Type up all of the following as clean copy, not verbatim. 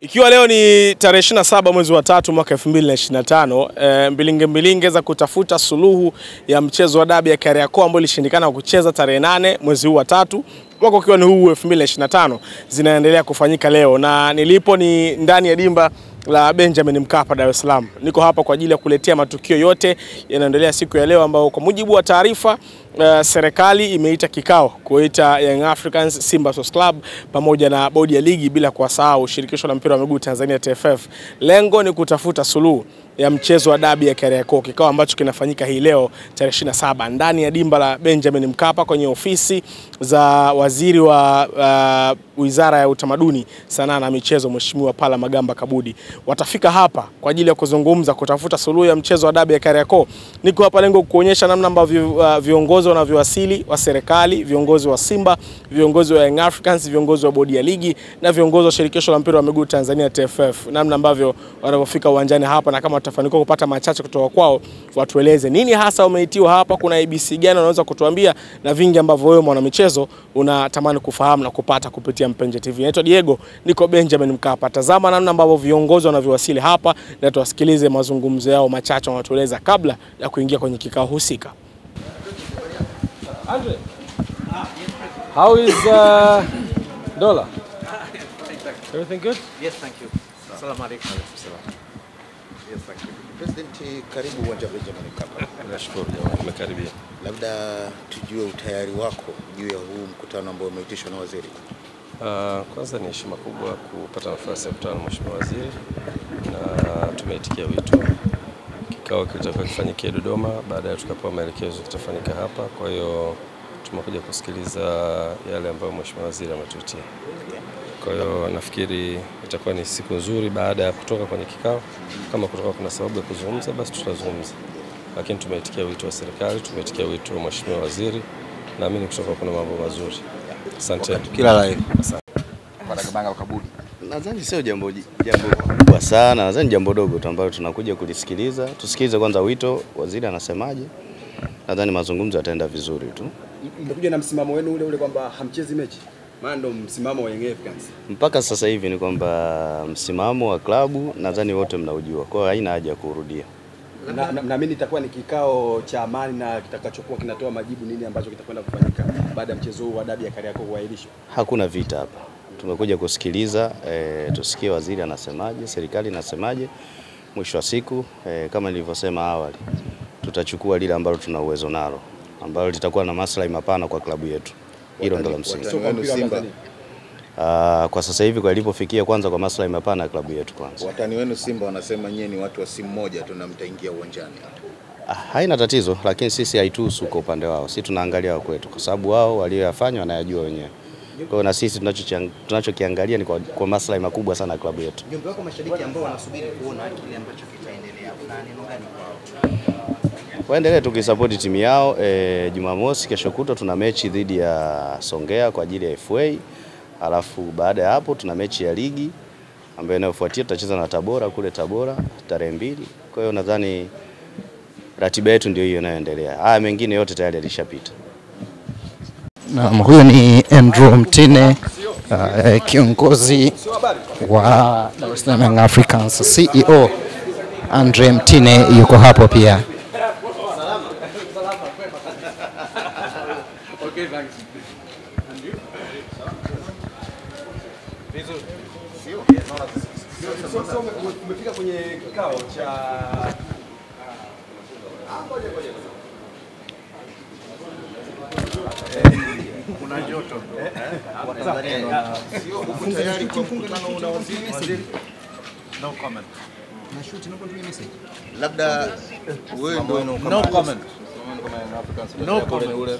Ikiwa leo ni tarehe 27 mwezi wa 3 mwaka 2025, mbilinge za kutafuta suluhu ya mchezo wa dabi ya Kariakoo ambao ilishindikana kucheza tarehe 8 mwezi huu wa 3 mwaka ukiwa ni huu 2025 zinaendelea kufanyika leo, na nilipo ni ndani ya dimba la Benjamin Mkapa, Dar es Salaam. Niko hapa kwa ajili ya kuletea matukio yote yanaendelea siku ya leo, ambao kwa mujibu wa taarifa serikali imeita kikao kuita Young Africans, Simba Sports Club pamoja na bodi ya ligi, bila kuwasahau shirikisho la mpira wa miguu Tanzania TFF. Lengo ni kutafuta suluhu ya mchezo wa dabi ya Kariakoo, kikao ambacho kinafanyika hii leo tarehe 27 ndani ya dimba la Benjamin Mkapa kwenye ofisi za waziri wa Wizara ya Utamaduni, Sanaa na Michezo, Mheshimiwa Paula Magamba Kabudi. Watafika hapa kwa ajili ya kuzungumza kutafuta suluhu ya mchezo wa dabi ya Kariakoo. Niko hapa lengo kuonyesha namna ambavyo viongozi wanavyowasili wa serikali, viongozi wa Simba, viongozi wa Young Africans, viongozi wa bodi ya ligi na viongozi wa shirikisho la mpira wa miguu Tanzania TFF, namna ambavyo wanapofika uwanjani hapa, na kama watafanikiwa kupata machache kutoka kwao, watueleze nini hasa umeitiwa hapa, kuna ABC gani wanaweza kutuambia, na vingi ambavyo wewe mwana michezo unatamani kufahamu na kupata kupitia Mpenje TV. Naitwa Diego, niko Benjamin Mkapa. Tazama namna ambavyo viongozi wanavyowasili hapa na tuwasikilize mazungumzo yao machache wanatueleza kabla ya kuingia kwenye kikao husika. Andre, how is Dola? Everything good? Yes, thank you. Assalamu alaikum. Yes, thank you. President, karibu uwanja wa Benjamin Mkapa. Nashukuru jamani, tumekaribia. Labda tujue utayari wako juu ya huu mkutano ambao umeitishwa na waziri. Kwanza ni heshima kubwa kupata nafasi ya kukutana na Mheshimiwa Waziri, na tumeitikia wito. Kikao kitakuwa kifanyike Dodoma, baadaye tukapewa maelekezo kitafanyika hapa. Kwa hiyo tumekuja kusikiliza yale ambayo Mheshimiwa Waziri ametuitia. Kwa hiyo nafikiri itakuwa ni siku nzuri baada ya kutoka kwenye kikao. Kama kutoka kuna sababu ya kuzungumza, basi tutazungumza. Lakini tumeitikia wito wa serikali, tumeitikia wito wa Mheshimiwa Waziri, naamini kutoka kuna mambo mazuri. Asante. Kila la heri. Magamba Kabudi. Nadhani sio jambo kubwa sana, nadhani jambo dogo tu ambalo tunakuja kulisikiliza. Tusikilize kwanza wito waziri anasemaje. Nadhani mazungumzo yataenda vizuri tu. Mtakuja na msimamo wenu ule kwamba hamchezi mechi. Maana ndo msimamo wa Young Africans. Mpaka sasa hivi ni kwamba msimamo wa klabu nadhani wote mnaujua. Kwa hiyo haina haja ya kurudia. Naamini itakuwa ni kikao cha amani na kitakachokuwa kinatoa majibu nini ambacho kitakwenda kufanyika baada ya mchezo huu wa dabi ya Kariakoo kuahirishwa. Hakuna vita hapa. Tumekuja kusikiliza, tusikie waziri anasemaje, serikali inasemaje. Mwisho wa siku, kama nilivyosema awali, tutachukua lile ambalo tuna uwezo nalo, ambalo litakuwa na maslahi mapana kwa klabu yetu. Hilo ndio la msingi. Kwa sasa hivi kwa ilipofikia, kwanza kwa maslahi mapana ya klabu yetu kwanza. Watani wenu Simba wanasema nyinyi ni watu wa simu moja tu na mtaingia uwanjani. Haina tatizo, lakini sisi haituhusu kwa upande wao. Sisi tunaangalia kwetu, kwa sababu wao walioyafanya wanayajua wenyewe. Kwa hiyo na sisi tunachokiangalia ni kwa maslahi makubwa sana ya klabu yetu. Jumbe wako mashabiki ambao wanasubiri kuona kile ambacho kitaendelea, na neno gani kwao? Waendelee tukisupport timu yao. Jumamosi kesho kutwa tuna mechi dhidi ya Songea kwa ajili ya FA. Alafu baada ya hapo tuna mechi ya ligi ambayo inayofuatia tutacheza na Tabora kule Tabora tarehe 2. Kwa hiyo nadhani ratiba yetu ndio hiyo inayoendelea. Haya mengine yote tayari yalishapita. Naam, huyu ni Andrew Mtine, kiongozi wa Dar es Salaam Young Africans, CEO. Andre Mtine yuko hapo pia. Okay, thanks. Umefika kwenye kikao cha Kuna joto. Tayari kwa mkutano na waziri. No comment. Na shoot no continue message. Labda wewe ndio No comment. No comment. No comment.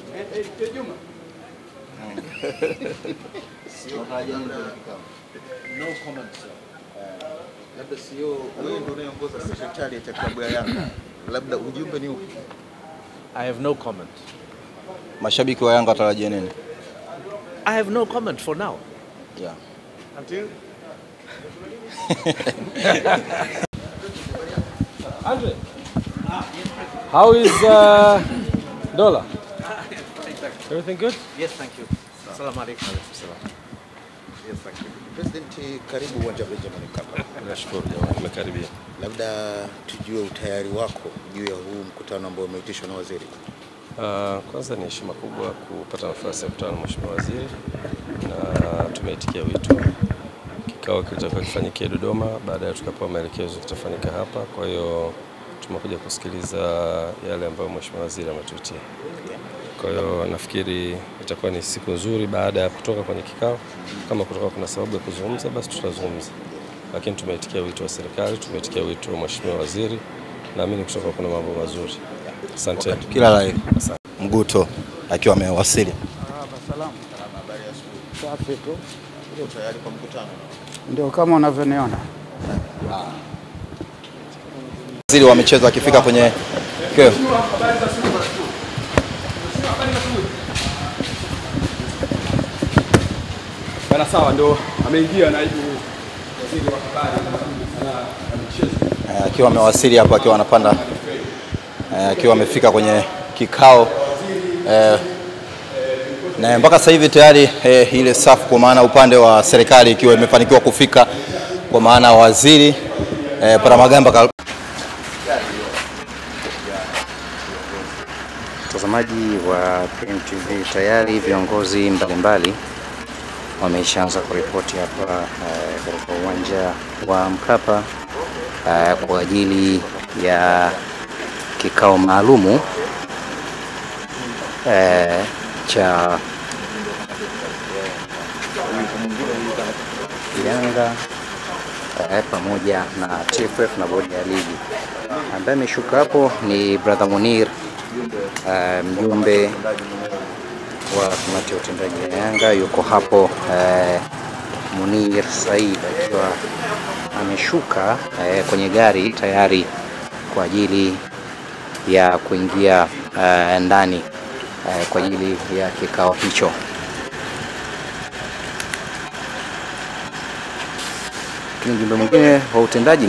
labda sio wewe ndio unayeongoza secretariat ya klabu ya Yanga. Labda ujumbe ni upi? I have no comment. Mashabiki wa Yanga watarajia nini? I have no comment for now. Yeah. Until Andre, how is Dola? Everything good? Yes, thank you. Assalamu alaikum. President, karibu uwanja wa Benjamin Mkapa. Nashukuru jamani, tumekaribia. Labda tujue utayari wako juu ya huu mkutano ambao umeitishwa na waziri. Kwanza ni heshima kubwa kupata nafasi ya kukutana na Mheshimiwa Waziri na tumeitikia wito. Kikao kilitakiwa kifanyikie Dodoma, baadaye tukapewa maelekezo kitafanyika hapa. Kwa hiyo tumekuja kusikiliza yale ambayo Mheshimiwa Waziri ametuitia. Kwa hiyo nafikiri itakuwa ni siku nzuri baada ya kutoka kwenye kikao. Kama kutoka kuna sababu ya kuzungumza basi tutazungumza. Lakini tumeitikia wito wa serikali, tumeitikia wito wa Mheshimiwa Waziri. Naamini kutoka kuna mambo mazuri. Asante. Kila la heri. Mguto akiwa amewasili. Salamu. Habari ya asubuhi. Safi tu. Uko tayari kwa mkutano? Ndio kama unavyoniona. Waziri wa michezo akifika kwenye keo. Bana sawa, ndio ameingia naibu waziri wa habari na michezo. Akiwa amewasili hapo, akiwa anapanda, akiwa amefika kwenye kikao na mpaka sasa hivi tayari ile safu kwa maana upande wa serikali ikiwa imefanikiwa kufika, kwa maana waziri Paramagamba. Mtazamaji wa PMTV, tayari viongozi mbalimbali wameshaanza kuripoti hapa katika uwanja wa Mkapa kwa ajili ya kikao maalumu cha Yanga pamoja na TFF na bodi ya ligi. Ambaye ameshuka hapo ni brother Munir, mjumbe wa kamati ya utendaji ya Yanga, yuko hapo. Munir Said akiwa ameshuka kwenye gari tayari kwa ajili ya kuingia ndani kwa ajili ya kikao hicho. Mjumbe mwingine wa utendaji